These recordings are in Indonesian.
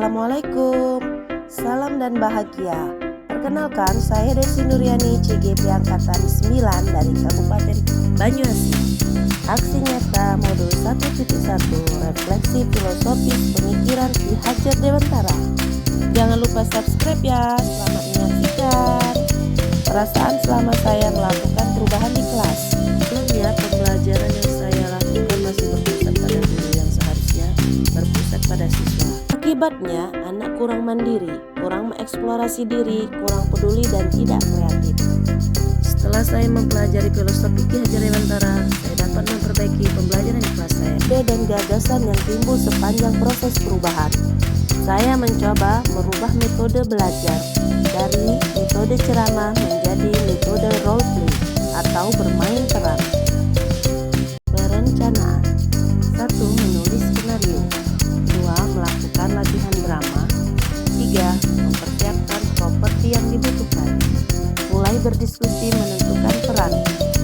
Assalamualaikum, salam dan bahagia. Perkenalkan, saya Desi Nuriani, CGP Angkatan 9 dari Kabupaten Banyuasin. Aksi nyata modul 1.1 refleksi filosofis pemikiran Ki Hajar Dewantara. Jangan lupa subscribe ya, selamat menyaksikan. Perasaan selama saya melakukan perubahan di kelas. Sebelumnya pembelajaran yang saya lakukan masih berpusat pada guru yang seharusnya berpusat pada siswa. Akibatnya, anak kurang mandiri, kurang mengeksplorasi diri, kurang peduli dan tidak kreatif. Setelah saya mempelajari filosofi Ki Hajar Dewantara, saya dapat memperbaiki pembelajaran di kelas saya. Ide dan gagasan yang timbul sepanjang proses perubahan. Saya mencoba merubah metode belajar dari metode ceramah menjadi metode role play atau bermain peran. Perencanaan. 1. Menulis skenario. 2. Melakukan latihan drama. 3. Mempersiapkan properti yang dibutuhkan. Mulai berdiskusi menentukan peran.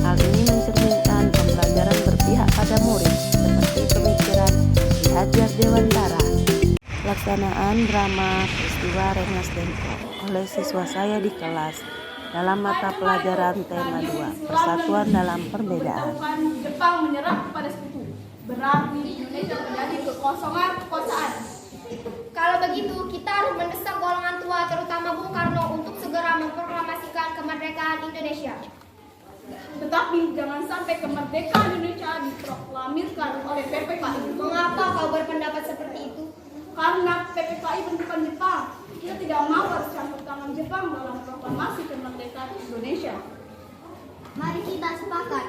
Hal ini mencerminkan pembelajaran berpihak pada murid seperti pemikiran Ki Hajar Dewantara. Pelaksanaan drama peristiwa Rengas Dengklok oleh siswa saya di kelas dalam mata pelajaran tema 2, Persatuan dalam Perbedaan. Jepang menyerah kepada sekutu, berarti Indonesia menjadi kekosongan kekuasaan. Kalau begitu, kita harus mendesak golongan tua, terutama Bung Karno, untuk segera memproklamasikan kemerdekaan Indonesia. Tetapi jangan sampai kemerdekaan Indonesia diproklamirkan oleh PPKI. Mengapa kau berpendapat seperti itu? Karena PPKI bentukan Jepang. Kita tidak mau harus campur tangan Jepang dalam proklamasi kemerdekaan Indonesia. Mari kita sepakat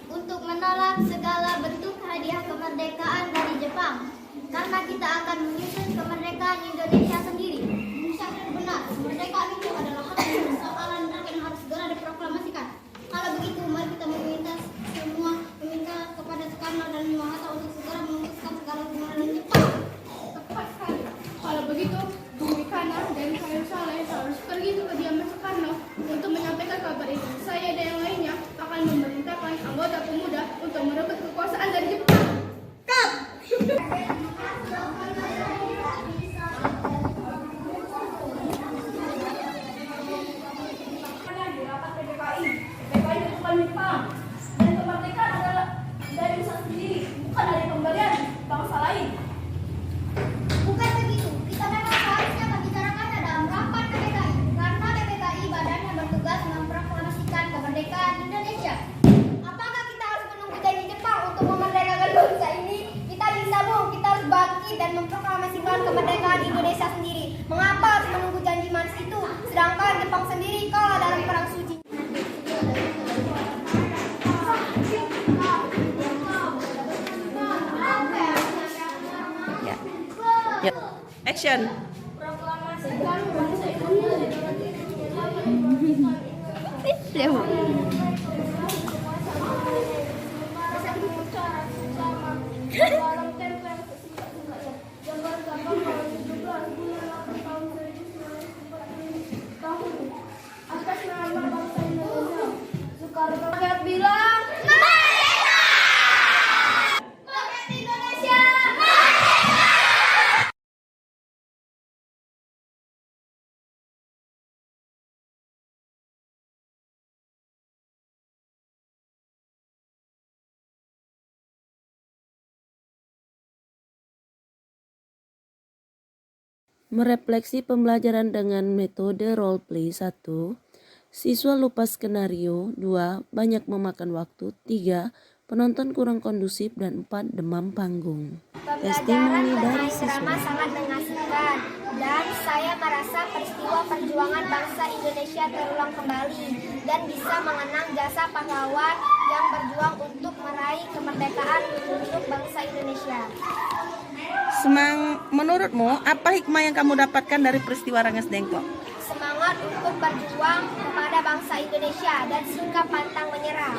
untuk menolak segala bentuk hadiah kemerdekaan dari Jepang, karena kita akan menyusun kemerdekaan Indonesia sendiri. Sangat benar, kemerdekaan itu adalah hak dan soalan yang harus segera diproklamasikan. Kalau begitu, mari kita meminta kepada Soekarno dan Mahathir untuk segera memutuskan segala hubungan Jepang. Tepat sekali. Kalau begitu, Bumi Kanan dan Khairul Saleh harus pergi ke kediaman Soekarno untuk menyampaikan kabar itu. Saya dan yang lainnya akan memerintahkan anggota pemuda untuk merebut kekuasaan dari Jepang. Kap! Di rapat PPKI bentukan Jepang dan kemerdekaan adalah dari usaha sendiri, bukan dari pemberian bangsa lain. Bukan begitu, kita memang seharusnya membicarakannya dalam rapat PPKI, karena PPKI badannya bertugas memproklamasikan kemerdekaan Indonesia. Apakah kita harus menunggu janji Jepang untuk memerdekakan bangsa ini? Kita bisa, Bung, kita harus bangkit dan memproklamasikan kemerdekaan Indonesia sendiri. Mengapa harus menunggu janji manis itu, sedangkan Jepang sendiri kalah dalam perang suci? Yep. Action. Proklamasikan bangsa Indonesia. Atas nama bangsa Indonesia, Soekarno rakyat bilang merdeka! Rakyat Indonesia merdeka! Merefleksi pembelajaran dengan metode role play. 1. Siswa lupa skenario. 2. Banyak memakan waktu. 3. Penonton kurang kondusif. Dan 4. Demam panggung. Testimoni dari siswa. Drama sangat mengasihkan, dan saya merasa peristiwa perjuangan bangsa Indonesia terulang kembali dan bisa mengenang jasa pahlawan yang berjuang untuk meraih kemerdekaan untuk bangsa Indonesia. Menurutmu, apa hikmah yang kamu dapatkan dari peristiwa Rengas Dengklok? Semangat untuk berjuang kepada bangsa Indonesia dan sikap pantang menyerah.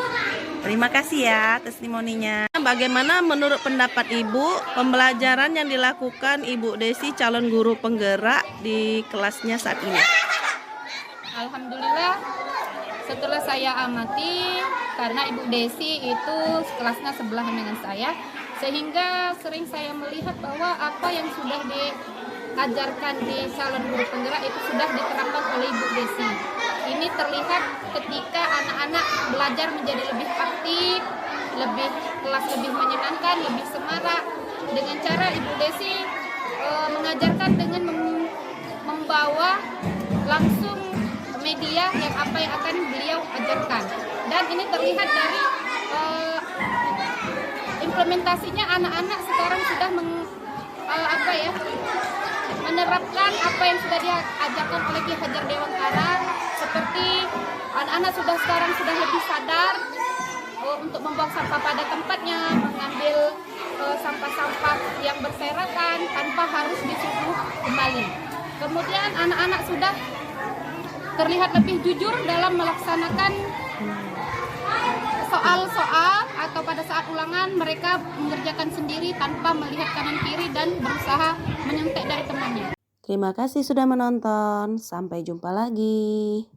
Terima kasih ya testimoninya. Bagaimana menurut pendapat Ibu pembelajaran yang dilakukan Ibu Desi calon guru penggerak di kelasnya saat ini? Alhamdulillah, setelah saya amati, karena Ibu Desi itu kelasnya sebelahan dengan saya, sehingga sering saya melihat bahwa apa yang sudah ajarkan di salon guru penggerak itu sudah diterapkan oleh Ibu Desi. Ini terlihat ketika anak-anak belajar menjadi lebih aktif, kelas lebih menyenangkan, lebih semarak dengan cara Ibu Desi mengajarkan dengan membawa langsung media yang apa yang akan beliau ajarkan. Dan ini terlihat dari implementasinya anak-anak sekarang sudah menerapkan apa yang sudah diajarkan oleh Ki Hajar Dewantara, seperti anak-anak sekarang sudah lebih sadar untuk membuang sampah pada tempatnya, mengambil sampah-sampah yang berserakan tanpa harus disuruh kembali. Kemudian anak-anak sudah terlihat lebih jujur dalam melaksanakan soal-soal atau pada saat ulangan mereka mengerjakan sendiri tanpa melihat kanan kiri dan berusaha menyontek dari temannya. Terima kasih sudah menonton. Sampai jumpa lagi.